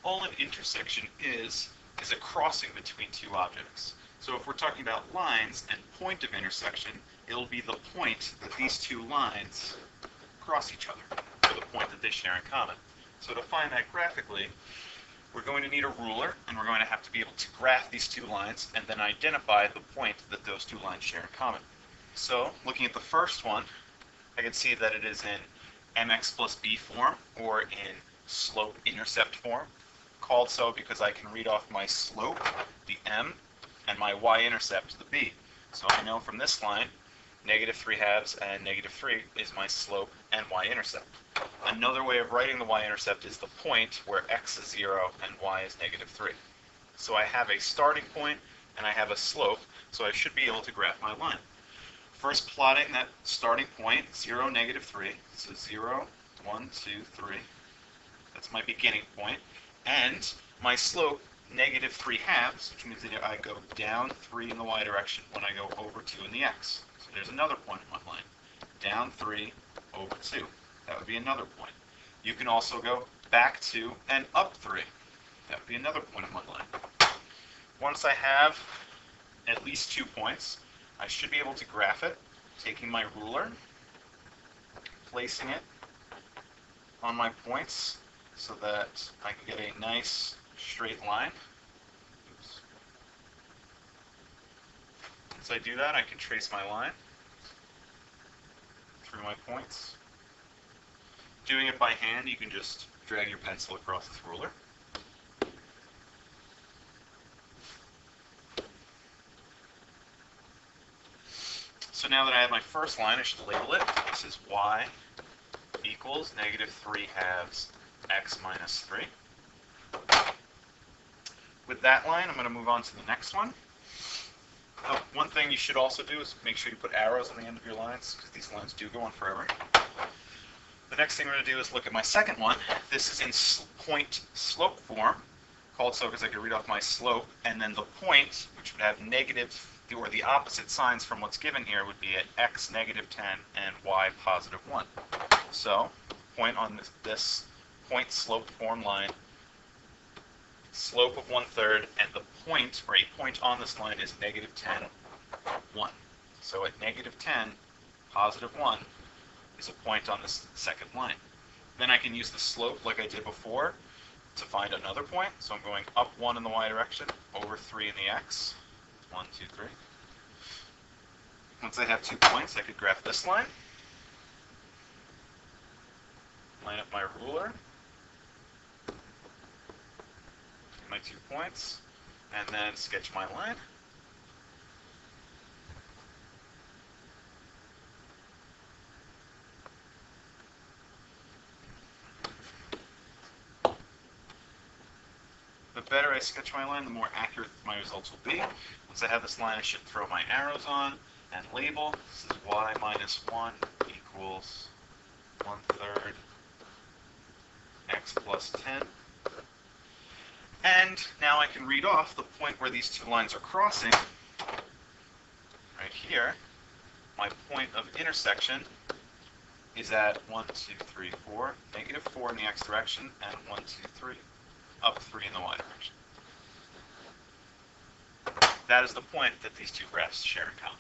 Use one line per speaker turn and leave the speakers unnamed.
All an intersection is a crossing between two objects. So if we're talking about lines and point of intersection, it'll be the point that these two lines cross each other, or the point that they share in common. So to find that graphically, we're going to need a ruler, and we're going to have to be able to graph these two lines and then identify the point that those two lines share in common. So looking at the first one, I can see that it is in mx plus b form, or in slope-intercept form, called so because I can read off my slope, the m, and my y-intercept, the b. So I know from this line, -3/2 and -3 is my slope and y-intercept. Another way of writing the y-intercept is the point where x is 0 and y is -3. So I have a starting point and I have a slope, so I should be able to graph my line. First, plotting that starting point, 0, -3, so 0, 1, 2, 3. That's my beginning point. And my slope, -3/2, which means that I go down 3 in the y direction when I go over 2 in the x. So there's another point on my line. Down 3, over 2. That would be another point. You can also go back 2 and up 3. That would be another point on my line. Once I have at least 2 points, I should be able to graph it, taking my ruler, placing it on my points so that I can get a nice straight line. Oops. Once I do that, I can trace my line through my points. Doing it by hand, you can just drag your pencil across this ruler. So now that I have my first line, I should label it. This is y equals -3/2 x minus 3. With that line, I'm going to move on to the next one. One thing you should also do is make sure you put arrows on the end of your lines, because these lines do go on forever. The next thing we're going to do is look at my second one. This is in point slope form, called so because I can read off my slope, and then the point, which would have negative, or the opposite signs from what's given here, would be at x -10 and y +1. So, point on this point slope form line, slope of 1/3, and the point, or a point on this line, is -10, 1. So at -10, +1 is a point on this second line. Then I can use the slope like I did before to find another point. So I'm going up 1 in the y direction, over 3 in the x. 1, 2, 3. Once I have 2 points, I could graph this line. Line up my ruler. My 2 points. And then sketch my line. The better I sketch my line, the more accurate my results will be. Once I have this line, I should throw my arrows on and label. This is y minus 1 equals 1/3 x plus 10. And now I can read off the point where these two lines are crossing. Right here, my point of intersection is at 1, 2, 3, 4, -4 in the x direction, and 1, 2, 3, up 3 in the y direction. That is the point that these two graphs share in common.